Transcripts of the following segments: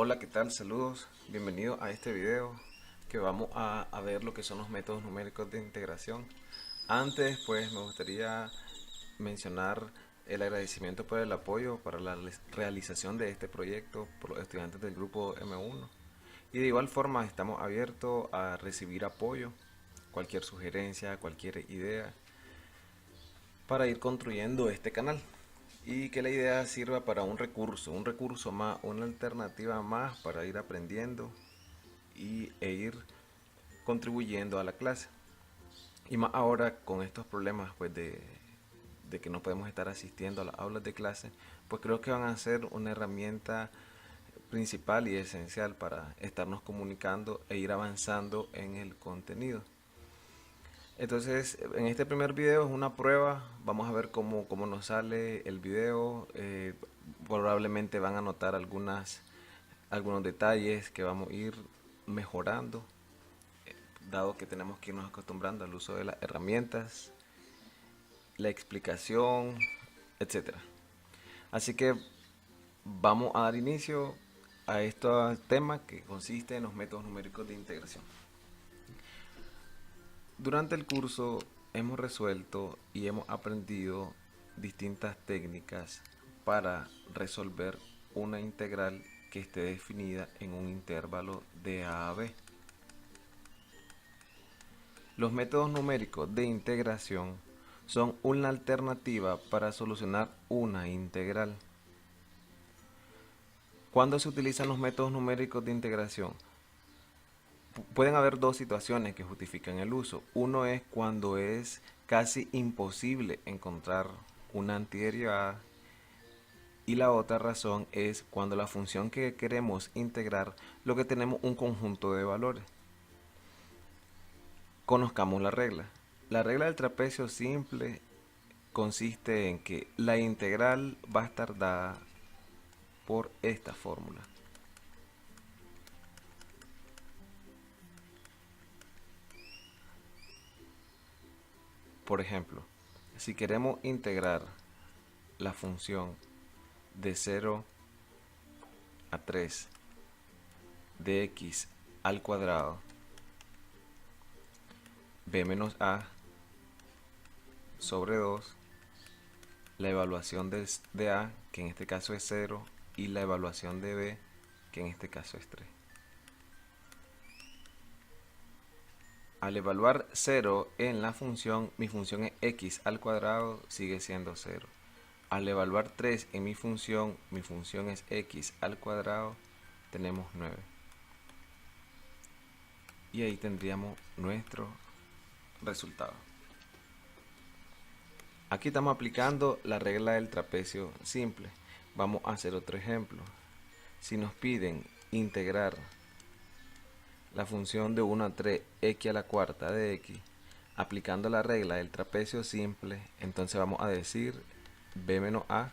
Hola, ¿qué tal? Saludos, bienvenido a este video que vamos a ver lo que son los métodos numéricos de integración. Antes, pues, me gustaría mencionar el agradecimiento por el apoyo para la realización de este proyecto por los estudiantes del grupo M1. Y de igual forma estamos abiertos a recibir apoyo, cualquier sugerencia, cualquier idea, para ir construyendo este canal y que la idea sirva para un recurso más, una alternativa más para ir aprendiendo e ir contribuyendo a la clase. Y más ahora con estos problemas pues de que no podemos estar asistiendo a las aulas de clase, pues creo que van a ser una herramienta principal y esencial para estarnos comunicando e ir avanzando en el contenido. Entonces, en este primer video es una prueba, vamos a ver cómo nos sale el video. Probablemente van a notar algunos detalles que vamos a ir mejorando, dado que tenemos que irnos acostumbrando al uso de las herramientas, la explicación, etcétera. Así que vamos a dar inicio a este tema que consiste en los métodos numéricos de integración. Durante el curso hemos resuelto y hemos aprendido distintas técnicas para resolver una integral que esté definida en un intervalo de a b. Los métodos numéricos de integración son una alternativa para solucionar una integral. ¿Cuándo se utilizan los métodos numéricos de integración? Pueden haber dos situaciones que justifican el uso. Uno es cuando es casi imposible encontrar una antiderivada, y la otra razón es cuando la función que queremos integrar lo que tenemos un conjunto de valores. Conozcamos la regla. La regla del trapecio simple consiste en que la integral va a estar dada por esta fórmula. Por ejemplo, si queremos integrar la función de 0 a 3 de x al cuadrado b menos a sobre 2, la evaluación de a, que en este caso es 0, y la evaluación de b, que en este caso es 3. Al evaluar 0 en la función, mi función es x al cuadrado, sigue siendo 0. Al evaluar 3 en mi función es x al cuadrado, tenemos 9. Y ahí tendríamos nuestro resultado. Aquí estamos aplicando la regla del trapecio simple. Vamos a hacer otro ejemplo. Si nos piden integrar la función de 1 a 3 x a la cuarta de x, aplicando la regla del trapecio simple, entonces vamos a decir b menos a,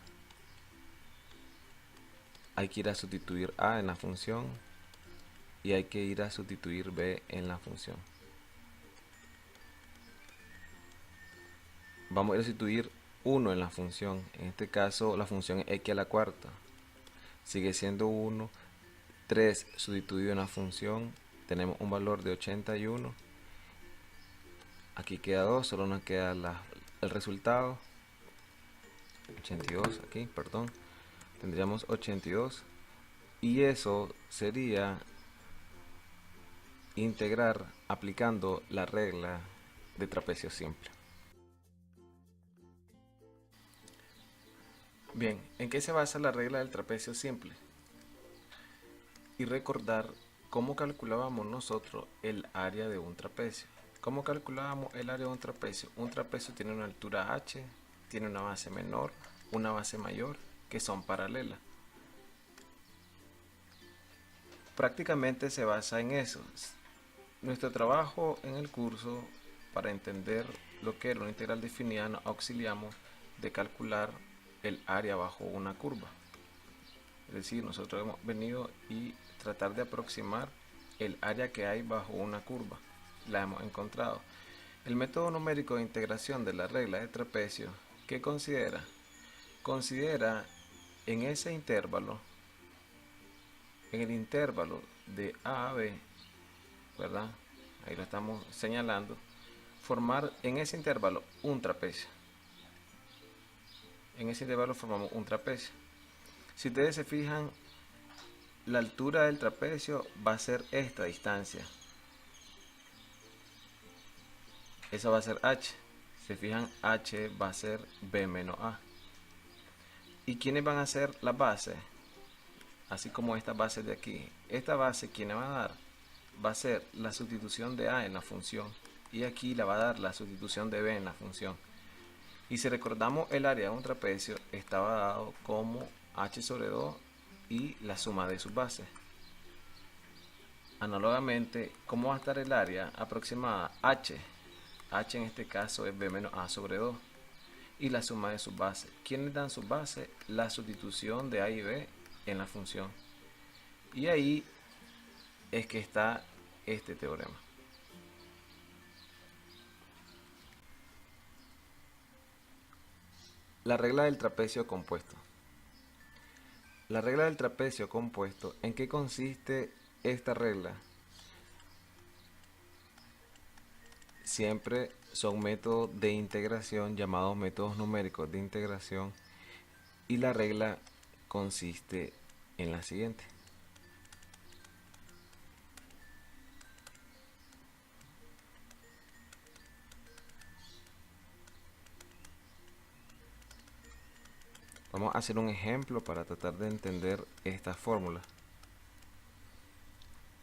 hay que ir a sustituir a en la función y hay que ir a sustituir b en la función. Vamos a ir a sustituir 1 en la función, en este caso la función es x a la cuarta, sigue siendo 1, 3 sustituido en la función, tenemos un valor de 81, aquí queda 2, solo nos queda el resultado, 82 aquí, perdón, tendríamos 82 y eso sería integrar aplicando la regla de trapecio simple. Bien, ¿en qué se basa la regla del trapecio simple? Y recordar cómo calculábamos nosotros el área de un trapecio. ¿Cómo calculábamos el área de un trapecio? Un trapecio tiene una altura h, tiene una base menor, una base mayor, que son paralelas. Prácticamente se basa en eso. Nuestro trabajo en el curso, para entender lo que era una integral definida, nos auxiliamos de calcular el área bajo una curva. Es decir, nosotros hemos venido y tratar de aproximar el área que hay bajo una curva. La hemos encontrado. El método numérico de integración de la regla de trapecio, ¿qué considera? Considera en ese intervalo en el intervalo de A a B, ¿verdad? Ahí lo estamos señalando. Formar en ese intervalo un trapecio. En ese intervalo formamos un trapecio. Si ustedes se fijan, la altura del trapecio va a ser esta distancia. Esa va a ser h. Se fijan, h va a ser b menos a. ¿Y quiénes van a ser las bases? Así como estas bases de aquí. Esta base, ¿quién va a dar? Va a ser la sustitución de a en la función. Y aquí la va a dar la sustitución de b en la función. Y si recordamos, el área de un trapecio estaba dado como h sobre 2 y la suma de sus bases. Análogamente, ¿cómo va a estar el área aproximada? H. H en este caso es b menos a sobre 2. Y la suma de sus bases. ¿Quiénes dan sus bases? La sustitución de a y b en la función. Y ahí es que está este teorema. La regla del trapecio compuesto. La regla del trapecio compuesto, ¿en qué consiste esta regla? Siempre son métodos de integración llamados métodos numéricos de integración, y la regla consiste en la siguiente. Vamos a hacer un ejemplo para tratar de entender esta fórmula.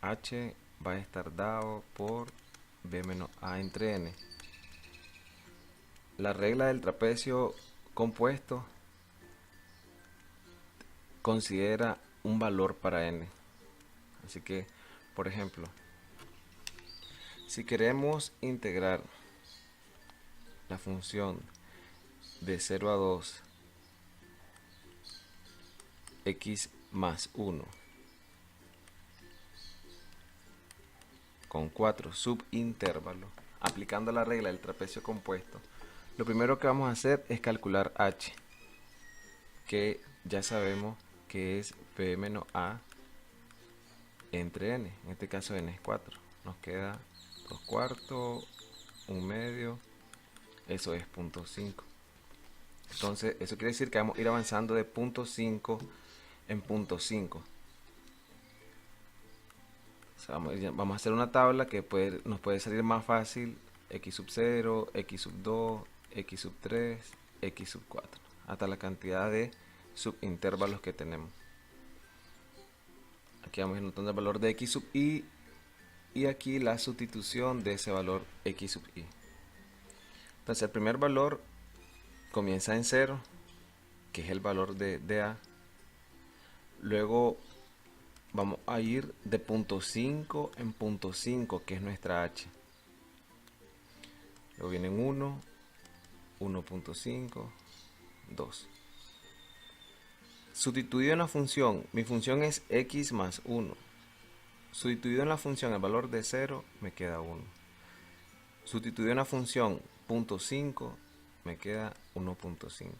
H va a estar dado por b menos a entre n. La regla del trapecio compuesto considera un valor para n. Así que, por ejemplo, si queremos integrar la función de 0 a 2 x más 1 con 4 subintervalos, aplicando la regla del trapecio compuesto, lo primero que vamos a hacer es calcular h, que ya sabemos que es b menos a entre n. En este caso n es 4. Nos queda 2 cuartos, 1 medio, eso es 0.5. Entonces, eso quiere decir que vamos a ir avanzando de 0.5 en 0.5. O sea, vamos a hacer una tabla que nos puede salir más fácil: x sub 0, x sub 2, x sub 3, x sub 4, hasta la cantidad de subintervalos que tenemos. Aquí vamos anotando el valor de x sub i y aquí la sustitución de ese valor x sub i. Entonces el primer valor comienza en 0, que es el valor de a. Luego vamos a ir de 0.5 en 0.5, que es nuestra h. Luego vienen 1, 1.5, 2. Sustituido en la función, mi función es x más 1. Sustituido en la función el valor de 0, me queda 1. Sustituido en la función 0.5, me queda 1.5.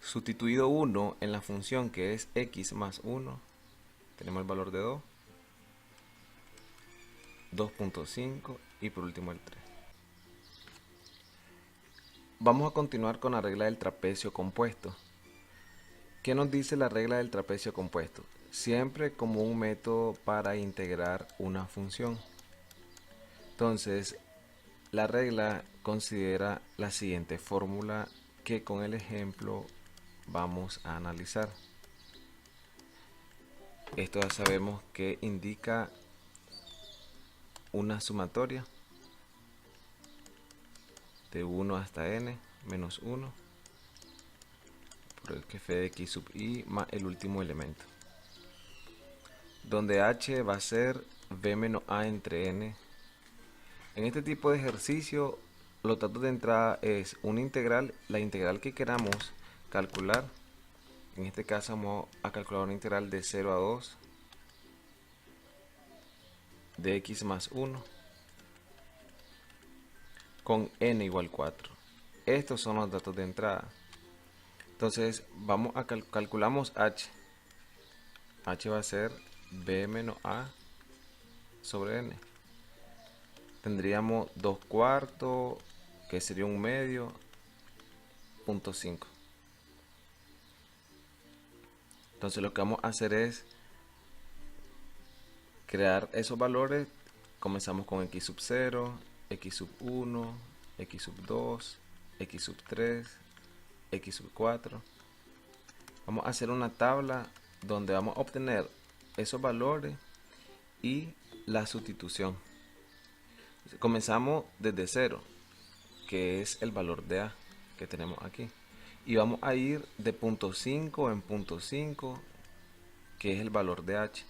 Sustituido 1 en la función que es x más 1, tenemos el valor de 2, 2.5 y por último el 3. Vamos a continuar con la regla del trapecio compuesto. ¿Qué nos dice la regla del trapecio compuesto? Siempre como un método para integrar una función. Entonces, la regla considera la siguiente fórmula que con el ejemplo vamos a analizar. Esto ya sabemos que indica una sumatoria de 1 hasta n menos 1 por el jefe de x sub i más el último elemento, donde h va a ser b menos a entre n. En este tipo de ejercicio, los datos de entrada es una integral, la integral que queramos calcular. En este caso vamos a calcular una integral de 0 a 2 de x más 1 con n igual 4. Estos son los datos de entrada. Entonces vamos a calculamos h. H va a ser b menos a sobre n. Tendríamos 2 cuartos, que sería un medio, 0.5. Entonces lo que vamos a hacer es crear esos valores. Comenzamos con x sub 0, x sub 1, x sub 2, x sub 3, x sub 4. Vamos a hacer una tabla donde vamos a obtener esos valores y la sustitución. Comenzamos desde 0, que es el valor de a que tenemos aquí, y vamos a ir de punto 5 en punto 5, que es el valor de h.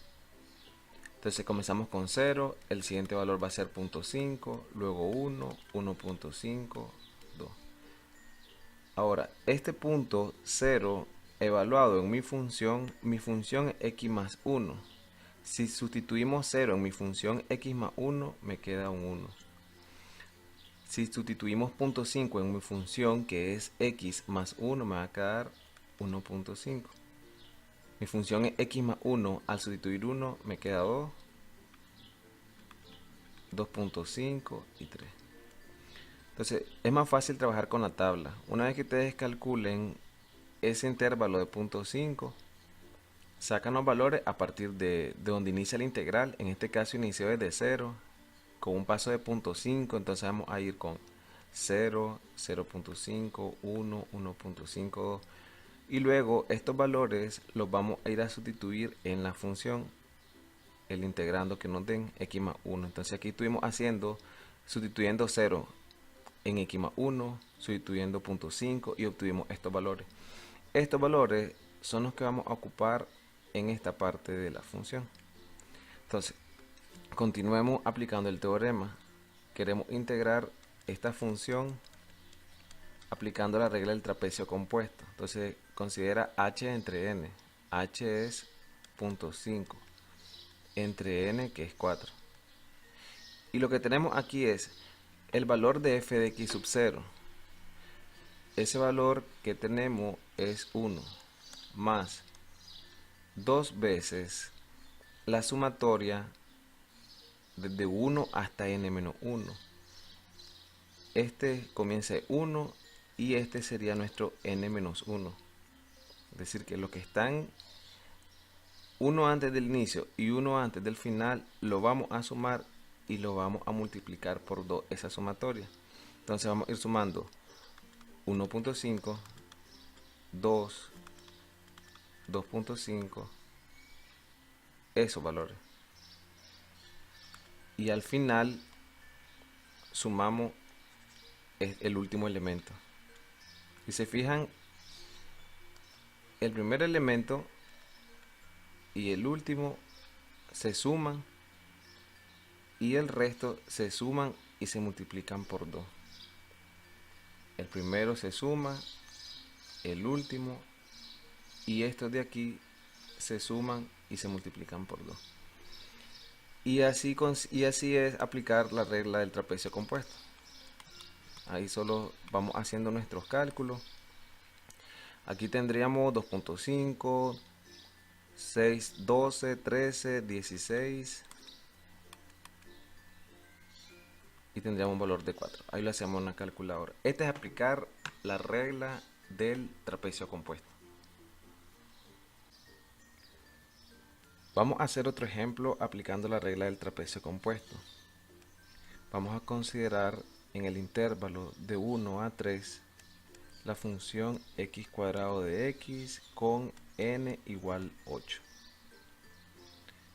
Entonces comenzamos con 0, el siguiente valor va a ser punto 5, luego 1, 1.5, 2. Ahora, este punto 0 evaluado en mi función es x más 1. Si sustituimos 0 en mi función x más 1, me queda un 1. Si sustituimos punto 5 en mi función, que es x más 1, me va a quedar 1.5. Mi función es x más 1, al sustituir 1 me queda 2, 2.5 y 3. Entonces es más fácil trabajar con la tabla. Una vez que ustedes calculen ese intervalo de punto 5, sacan los valores a partir de donde inicia la integral. En este caso inició desde 0, con un paso de punto 5, entonces vamos a ir con 0, 0.5, 1, 1.5, y luego estos valores los vamos a ir a sustituir en la función, el integrando que nos den x más 1. Entonces aquí estuvimos sustituyendo 0 en x más 1, sustituyendo punto 5 y obtuvimos estos valores. Estos valores son los que vamos a ocupar en esta parte de la función. Entonces, continuemos aplicando el teorema. Queremos integrar esta función aplicando la regla del trapecio compuesto. Entonces, considera h entre n. H es 0.5 entre n, que es 4. Y lo que tenemos aquí es el valor de f de x sub 0. Ese valor que tenemos es 1 más 2 veces la sumatoria desde 1 hasta n menos 1. Este comienza en 1 y este sería nuestro n menos 1. Es decir, que lo que están uno antes del inicio y uno antes del final lo vamos a sumar y lo vamos a multiplicar por 2, esa sumatoria. Entonces vamos a ir sumando 1.5, 2, 2.5, esos valores. Y al final sumamos el último elemento. Si se fijan, el primer elemento y el último se suman y el resto se suman y se multiplican por 2. El primero se suma, el último y estos de aquí se suman y se multiplican por 2. Y así es aplicar la regla del trapecio compuesto. Ahí solo vamos haciendo nuestros cálculos. Aquí tendríamos 2.5, 6, 12, 13, 16 y tendríamos un valor de 4. Ahí lo hacemos en una calculadora. Este es aplicar la regla del trapecio compuesto. Vamos a hacer otro ejemplo aplicando la regla del trapecio compuesto. Vamos a considerar en el intervalo de 1 a 3 la función x cuadrado de x con n igual 8.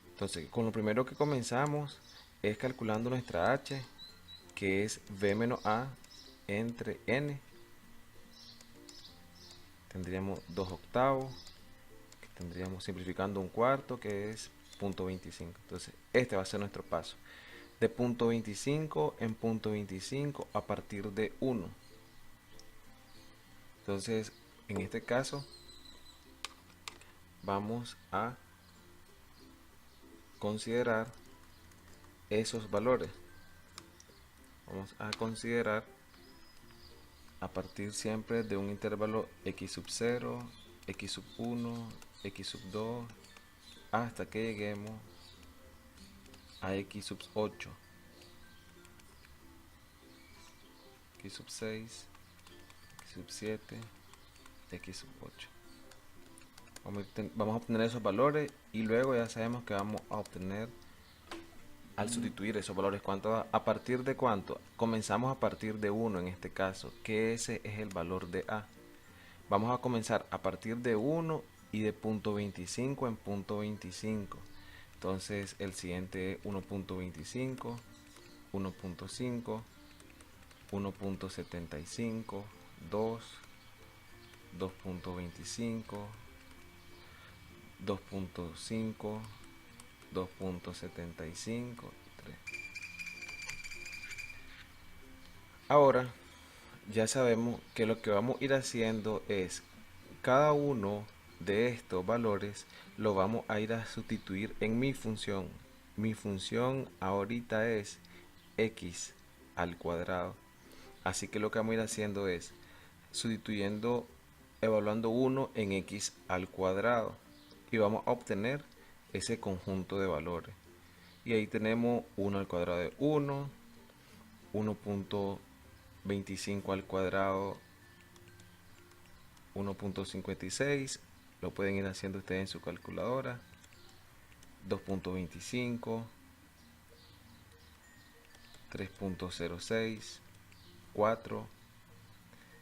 Entonces, con lo primero que comenzamos es calculando nuestra h, que es b menos a entre n. Tendríamos 2 octavos, que tendríamos simplificando un cuarto, que es 0.25. Entonces, este va a ser nuestro paso. De 0.25 en 0.25 a partir de 1. Entonces, en este caso, vamos a considerar esos valores. Vamos a considerar a partir siempre de un intervalo x sub 0, x sub 1, x sub 2, hasta que lleguemos a x sub 8, x sub 6, x sub 7, x sub 8. Vamos a obtener esos valores y luego ya sabemos que vamos a obtener al sustituir esos valores. ¿Cuánto, a partir de cuánto? Comenzamos a partir de 1 en este caso, que ese es el valor de A. Vamos a comenzar a partir de 1 y de punto 25 en punto 25. Entonces el siguiente es 1.25, 1.5, 1.75, 2, 2.25, 2.5, 2.75, 3. Ahora ya sabemos que lo que vamos a ir haciendo es cada uno de estos valores lo vamos a ir a sustituir en mi función. Mi función ahorita es x al cuadrado. Así que lo que vamos a ir haciendo es sustituyendo, evaluando 1 en x al cuadrado. Y vamos a obtener ese conjunto de valores. Y ahí tenemos 1 al cuadrado de 1, 1.25 al cuadrado, 1.56, lo pueden ir haciendo ustedes en su calculadora, 2.25, 3.06, 4.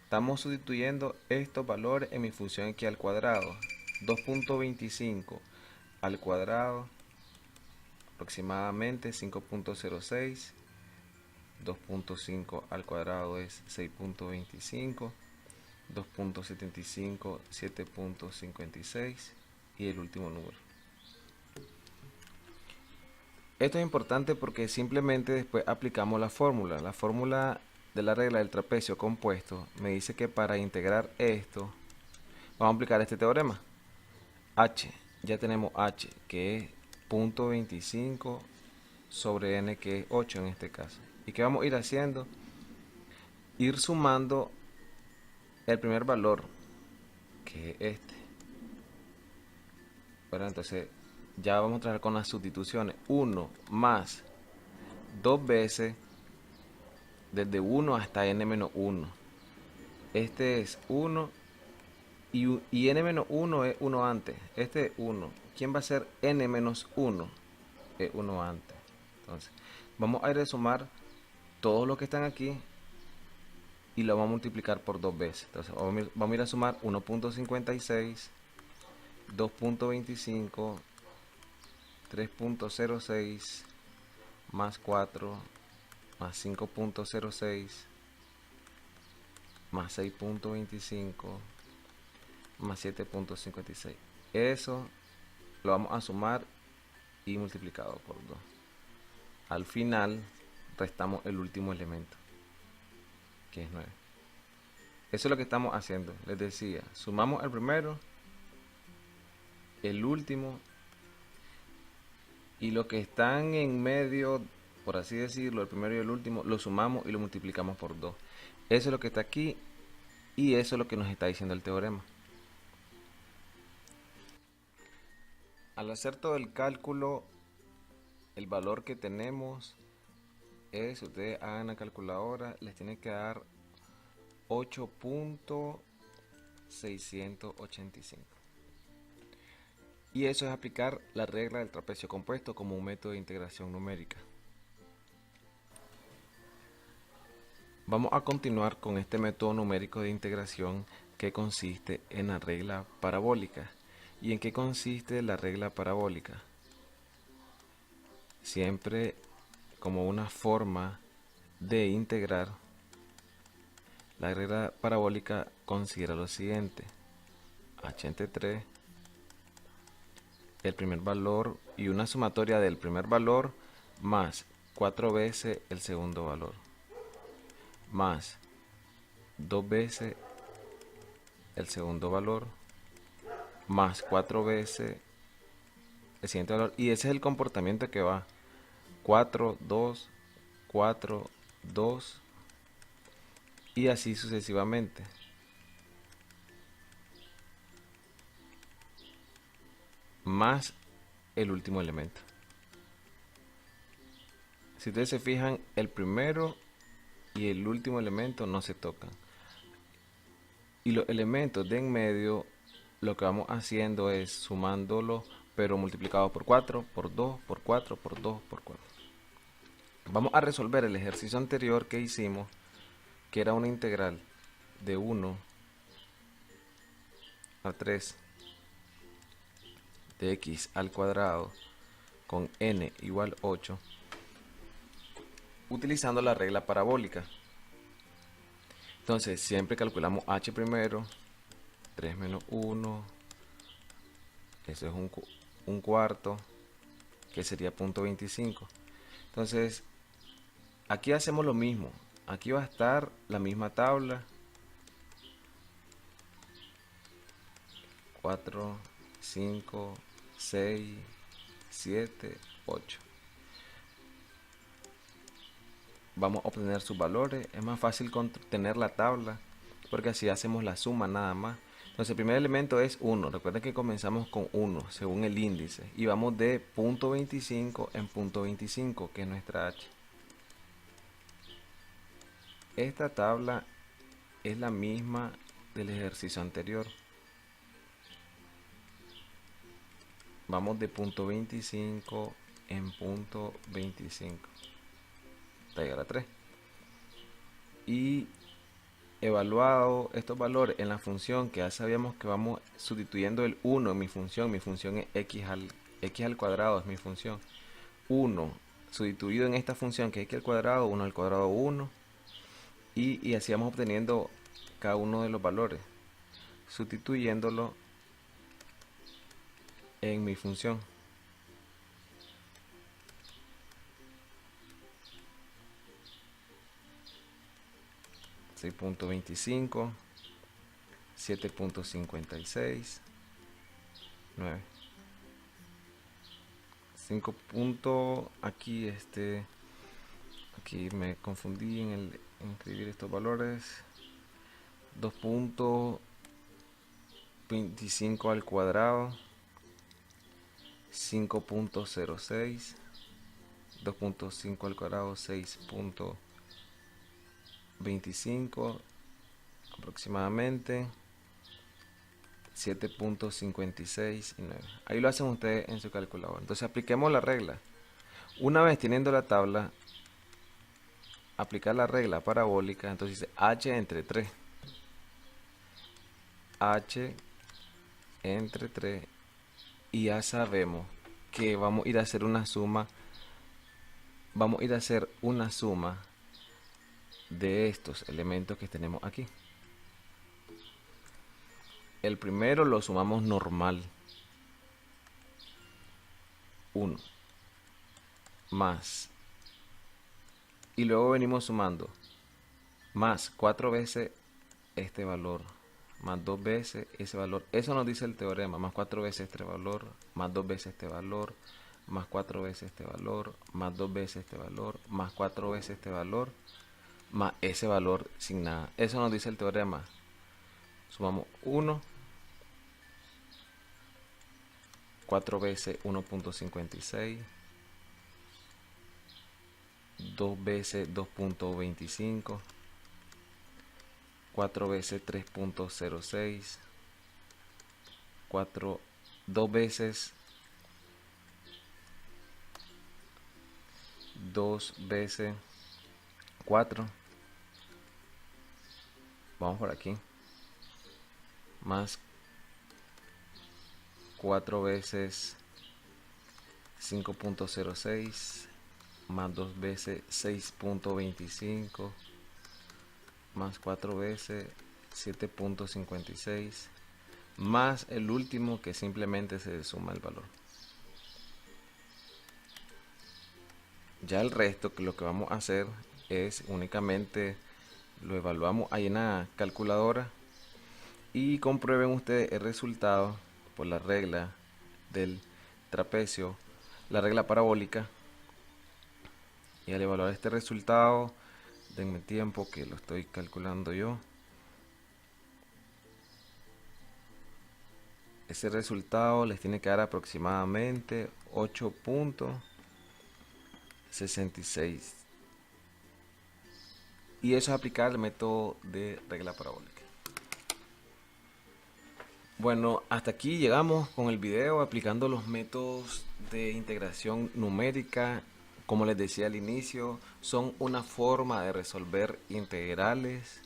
Estamos sustituyendo estos valores en mi función x al cuadrado. 2.25 al cuadrado, aproximadamente 5.06. 2.5 al cuadrado es 6.25. 2.75, 7.56 y el último número. Esto es importante porque simplemente después aplicamos la fórmula. La fórmula de la regla del trapecio compuesto me dice que para integrar esto vamos a aplicar este teorema. H, ya tenemos H que es 0.25 sobre n que es 8 en este caso. ¿Y qué vamos a ir haciendo? Ir sumando el primer valor, que es este. Bueno, entonces ya vamos a trabajar con las sustituciones. 1 más 2 veces desde 1 hasta n-1. Este es 1 y n-1 es 1 antes. Este es 1. ¿Quién va a ser n-1? Es 1 antes. Entonces vamos a ir a sumar todos los que están aquí y lo vamos a multiplicar por 2 veces. Entonces vamos a ir a sumar 1.56, 2.25, 3.06, más 4, más 5.06, más 6.25, más 7.56. Eso lo vamos a sumar y multiplicado por 2. Al final restamos el último elemento, que es 9. Eso es lo que estamos haciendo. Les decía, sumamos el primero, el último, y lo que están en medio, por así decirlo, el primero y el último, lo sumamos y lo multiplicamos por 2. Eso es lo que está aquí y eso es lo que nos está diciendo el teorema. Al hacer todo el cálculo, el valor que tenemos es, ustedes hagan la calculadora, les tiene que dar 8.685. Y eso es aplicar la regla del trapecio compuesto como un método de integración numérica. Vamos a continuar con este método numérico de integración que consiste en la regla parabólica. ¿Y en qué consiste la regla parabólica? Siempre como una forma de integrar, la regla parabólica considera lo siguiente: h entre 3, el primer valor y una sumatoria del primer valor más 4 veces el segundo valor, más 2 veces el segundo valor, más 4 veces el siguiente valor. Y ese es el comportamiento que va 4, 2, 4, 2 y así sucesivamente. Más el último elemento. Si ustedes se fijan, el primero y el último elemento no se tocan. Y los elementos de en medio, lo que vamos haciendo es sumándolo, pero multiplicado por 4, por 2, por 4, por 2, por 4. Vamos a resolver el ejercicio anterior que hicimos, que era una integral de 1 a 3 de x al cuadrado con n igual 8, utilizando la regla parabólica. Entonces siempre calculamos h primero, 3 menos 1, eso es un cuarto, que sería punto 25. Entonces aquí hacemos lo mismo, aquí va a estar la misma tabla, 4, 5, 6, 7, 8. Vamos a obtener sus valores. Es más fácil tener la tabla porque así hacemos la suma nada más. Entonces el primer elemento es 1. Recuerden que comenzamos con 1 según el índice y vamos de punto 25 en punto 25, que es nuestra h. Esta tabla es la misma del ejercicio anterior. Vamos de punto 25 en punto 25 hasta llegar a 3. Y evaluado estos valores en la función, que ya sabíamos que vamos sustituyendo el 1 en mi función es x al cuadrado, es mi función. 1 sustituido en esta función, que es x al cuadrado, 1 al cuadrado 1, y así vamos obteniendo cada uno de los valores, sustituyéndolo en mi función. 6.25, 7.56, 9. 5 puntos, aquí aquí me confundí en escribir estos valores. 2.25 al cuadrado, 5.06, 2.5 al cuadrado, 6.25 aproximadamente, 7.56 y 9. Ahí lo hacen ustedes en su calculadora. Entonces apliquemos la regla. Una vez teniendo la tabla, aplicar la regla parabólica. Entonces dice h entre 3. H entre 3. Y ya sabemos que vamos a ir a hacer una suma. Vamos a ir a hacer una suma de estos elementos que tenemos aquí. El primero lo sumamos normal. 1 más. Y luego venimos sumando más 4 veces este valor, más 2 veces ese valor. Eso nos dice el teorema. Más 4 veces este valor, más 2 veces este valor, más 4 veces este valor, más 2 veces este valor, más 4 veces este valor, más ese valor sin nada. Eso nos dice el teorema. Sumamos 1, 4 veces 1.56, 2 veces 2.25, 4 veces 3.06, 2 veces 2 veces 4, vamos por aquí, más 4 veces 5.06, más 2 veces 6.25, más 4 veces 7.56, más el último, que simplemente se suma el valor. Ya el resto, que lo que vamos a hacer es únicamente lo evaluamos ahí en la calculadora y comprueben ustedes el resultado por la regla del trapecio, la regla parabólica. Y al evaluar este resultado, denme tiempo que lo estoy calculando yo. ese resultado les tiene que dar aproximadamente 8,66. Y eso es aplicar el método de regla parabólica. Bueno, hasta aquí llegamos con el video aplicando los métodos de integración numérica. Como les decía al inicio, son una forma de resolver integrales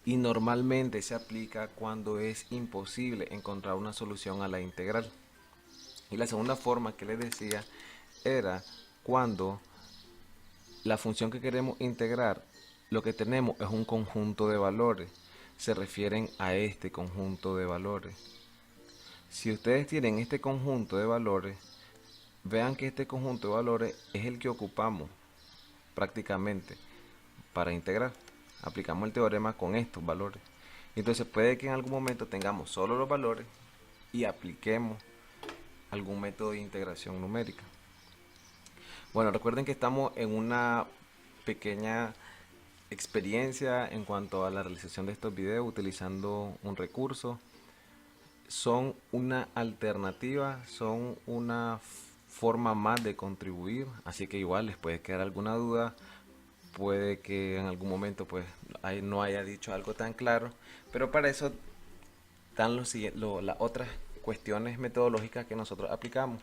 y normalmente se aplica cuando es imposible encontrar una solución a la integral. Y la segunda forma que les decía era cuando la función que queremos integrar, lo que tenemos es un conjunto de valores. Se refieren a este conjunto de valores. Si ustedes tienen este conjunto de valores, vean que este conjunto de valores es el que ocupamos prácticamente para integrar. Aplicamos el teorema con estos valores. Entonces puede que en algún momento tengamos solo los valores y apliquemos algún método de integración numérica. Bueno, recuerden que estamos en una pequeña experiencia en cuanto a la realización de estos videos utilizando un recurso. Son una alternativa, son una forma más de contribuir, así que igual les puede quedar alguna duda, puede que en algún momento pues no haya dicho algo tan claro, pero para eso están las otras cuestiones metodológicas que nosotros aplicamos.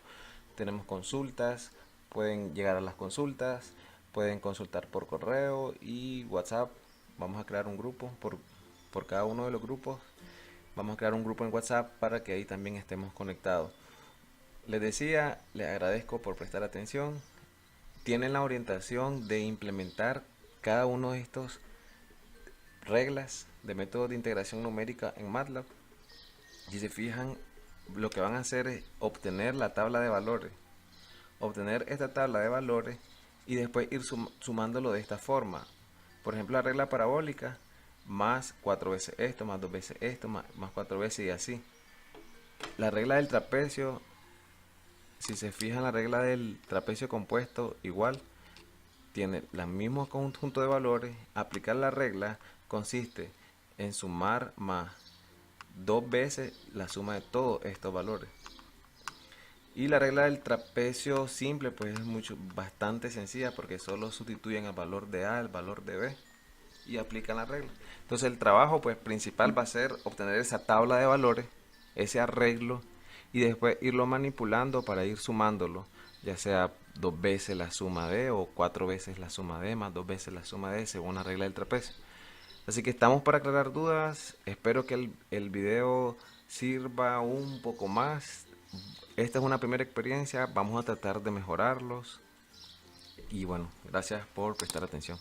Tenemos consultas, pueden llegar a las consultas, pueden consultar por correo y WhatsApp. Vamos a crear un grupo por cada uno de los grupos. Vamos a crear un grupo en WhatsApp para que ahí también estemos conectados. Les decía, les agradezco por prestar atención. Tienen la orientación de implementar cada uno de estos reglas de métodos de integración numérica en MATLAB. Si se fijan, lo que van a hacer es obtener la tabla de valores. Obtener esta tabla de valores y después ir sumándolo de esta forma. Por ejemplo, la regla parabólica, más 4 veces esto, más 2 veces esto, más 4 veces y así. La regla del trapecio, si se fijan, la regla del trapecio compuesto igual, tiene el mismo conjunto de valores. Aplicar la regla consiste en sumar más 2 veces la suma de todos estos valores. Y la regla del trapecio simple pues es bastante sencilla porque solo sustituyen el valor de A al valor de B y aplican la regla. Entonces el trabajo pues principal va a ser obtener esa tabla de valores, ese arreglo y después irlo manipulando para ir sumándolo, ya sea 2 veces la suma de o 4 veces la suma de más 2 veces la suma de según la regla del trapecio. Así que estamos para aclarar dudas. Espero que el video sirva un poco más. Esta es una primera experiencia, vamos a tratar de mejorarlos. Y bueno, gracias por prestar atención.